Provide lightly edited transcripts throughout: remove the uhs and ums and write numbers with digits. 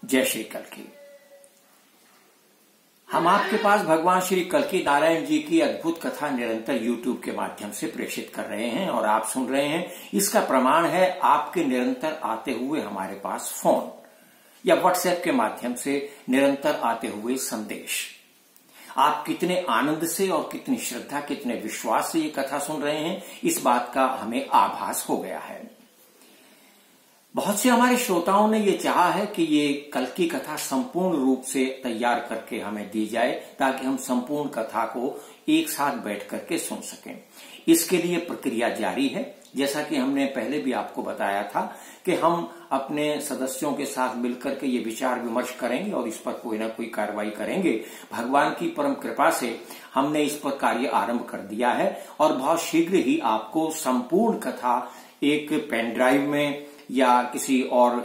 जय श्री कल्कि। हम आपके पास भगवान श्री कल्कि नारायण जी की अद्भुत कथा निरंतर YouTube के माध्यम से प्रेषित कर रहे हैं और आप सुन रहे हैं। इसका प्रमाण है आपके निरंतर आते हुए हमारे पास फोन या WhatsApp के माध्यम से निरंतर आते हुए संदेश। आप कितने आनंद से और कितनी श्रद्धा, कितने विश्वास से ये कथा सुन रहे हैं, इस बात का हमें आभास हो गया है। बहुत से हमारे श्रोताओं ने ये चाहा है कि ये कल्कि कथा संपूर्ण रूप से तैयार करके हमें दी जाए ताकि हम संपूर्ण कथा को एक साथ बैठ करके सुन सकें। इसके लिए प्रक्रिया जारी है। जैसा कि हमने पहले भी आपको बताया था कि हम अपने सदस्यों के साथ मिलकर के ये विचार विमर्श करेंगे और इस पर कोई ना कोई कार्रवाई करेंगे। भगवान की परम कृपा से हमने इस पर कार्य आरंभ कर दिया है और बहुत शीघ्र ही आपको संपूर्ण कथा एक पेन ड्राइव में या किसी और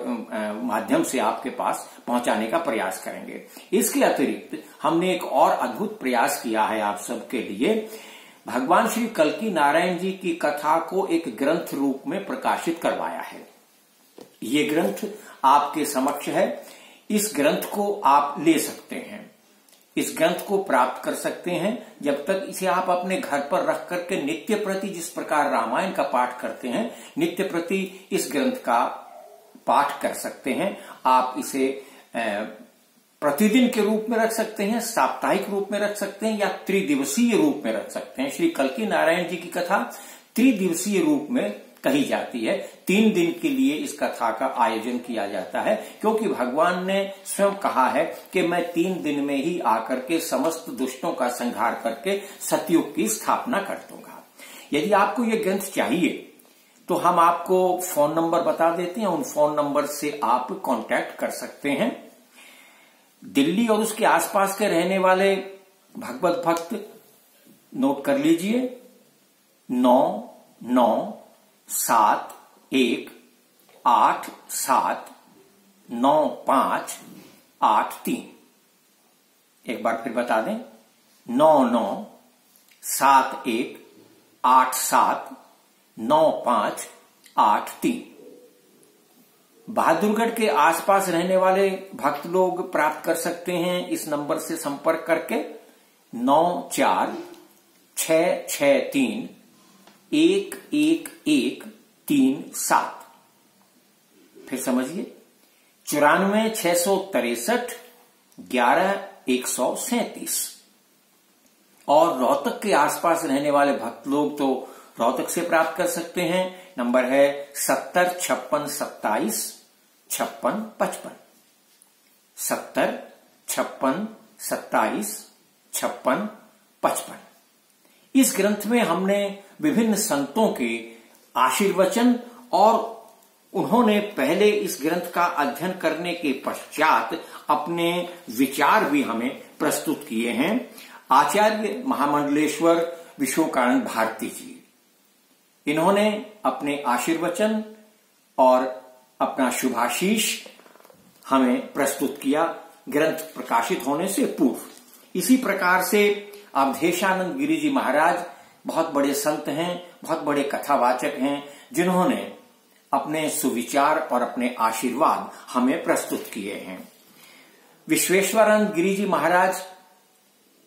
माध्यम से आपके पास पहुंचाने का प्रयास करेंगे। इसके अतिरिक्त हमने एक और अद्भुत प्रयास किया है आप सबके लिए। भगवान श्री कल्कि नारायण जी की कथा को एक ग्रंथ रूप में प्रकाशित करवाया है। ये ग्रंथ आपके समक्ष है। इस ग्रंथ को आप ले सकते हैं, इस ग्रंथ को प्राप्त कर सकते हैं। जब तक इसे आप अपने घर पर रख करके नित्य प्रति जिस प्रकार रामायण का पाठ करते हैं, नित्य प्रति इस ग्रंथ का पाठ कर सकते हैं। आप इसे प्रतिदिन के रूप में रख सकते हैं, साप्ताहिक रूप में रख सकते हैं या त्रिदिवसीय रूप में रख सकते हैं। श्री कल्कि नारायण जी की कथा त्रिदिवसीय रूप में कही जाती है। 3 दिन के लिए इस कथा का आयोजन किया जाता है क्योंकि भगवान ने स्वयं कहा है कि मैं 3 दिन में ही आकर के समस्त दुष्टों का संहार करके सतयुग की स्थापना कर दूंगा। यदि आपको ये ग्रंथ चाहिए तो हम आपको फोन नंबर बता देते हैं। उन फोन नंबर से आप कांटेक्ट कर सकते हैं। दिल्ली और उसके आसपास के रहने वाले भगवत भक्त नोट कर लीजिए 9971879583। एक बार फिर बता दें 9971879583। बहादुरगढ़ के आसपास रहने वाले भक्त लोग प्राप्त कर सकते हैं इस नंबर से संपर्क करके 9463111137। फिर समझिए 94631137। और रोहतक के आसपास रहने वाले भक्त लोग तो रोहतक से प्राप्त कर सकते हैं। नंबर है 7056275655। 7056275655। इस ग्रंथ में हमने विभिन्न संतों के आशीर्वचन और उन्होंने पहले इस ग्रंथ का अध्ययन करने के पश्चात अपने विचार भी हमें प्रस्तुत किए हैं। आचार्य महामंडलेश्वर विश्वकानंद भारती जी, इन्होंने अपने आशीर्वचन और अपना शुभाशीष हमें प्रस्तुत किया ग्रंथ प्रकाशित होने से पूर्व। इसी प्रकार से अवधेशानंद गिरि जी महाराज बहुत बड़े संत हैं, बहुत बड़े कथावाचक हैं, जिन्होंने अपने सुविचार और अपने आशीर्वाद हमें प्रस्तुत किए हैं। विश्वेश्वरानंद गिरि जी महाराज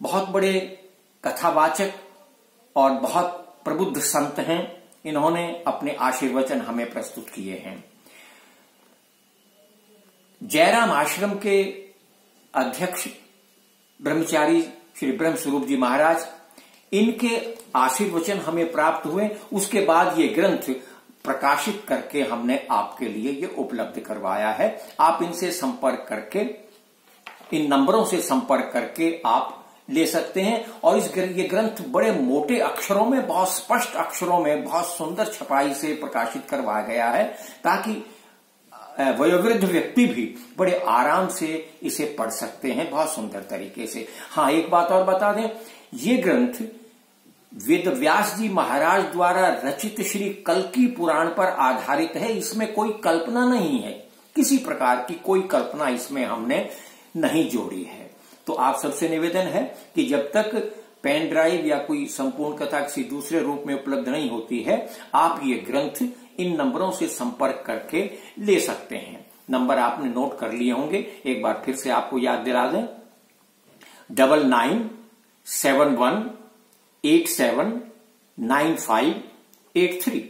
बहुत बड़े कथावाचक और बहुत प्रबुद्ध संत हैं। इन्होंने अपने आशीर्वचन हमें प्रस्तुत किए हैं। जयराम आश्रम के अध्यक्ष ब्रह्मचारी श्री ब्रह्म स्वरूप जी महाराज, इनके आशीर्वचन हमें प्राप्त हुए। उसके बाद ये ग्रंथ प्रकाशित करके हमने आपके लिए ये उपलब्ध करवाया है। आप इनसे संपर्क करके, इन नंबरों से संपर्क करके आप ले सकते हैं। और ये ग्रंथ बड़े मोटे अक्षरों में, बहुत स्पष्ट अक्षरों में, बहुत सुंदर छपाई से प्रकाशित करवाया गया है ताकि वयोवृद्ध व्यक्ति भी बड़े आराम से इसे पढ़ सकते हैं, बहुत सुंदर तरीके से। हाँ, एक बात और बता दें, ये ग्रंथ वेद व्यास जी महाराज द्वारा रचित श्री कल्कि पुराण पर आधारित है। इसमें कोई कल्पना नहीं है, किसी प्रकार की कोई कल्पना इसमें हमने नहीं जोड़ी है। तो आप सबसे निवेदन है कि जब तक पेन ड्राइव या कोई संपूर्ण कथा किसी दूसरे रूप में उपलब्ध नहीं होती है, आप ये ग्रंथ इन नंबरों से संपर्क करके ले सकते हैं। नंबर आपने नोट कर लिए होंगे, एक बार फिर से आपको याद दिला दें। 9971879583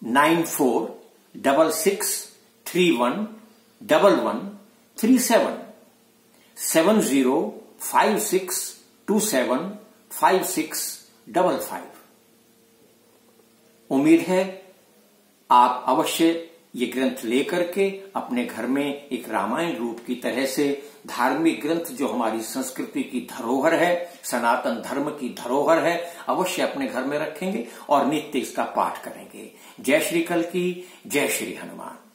9466311137 7056275655। उम्मीद है आप अवश्य ये ग्रंथ लेकर के अपने घर में एक रामायण रूप की तरह से धार्मिक ग्रंथ जो हमारी संस्कृति की धरोहर है, सनातन धर्म की धरोहर है, अवश्य अपने घर में रखेंगे और नित्य इसका पाठ करेंगे। जय श्री कल्की, जय श्री हनुमान।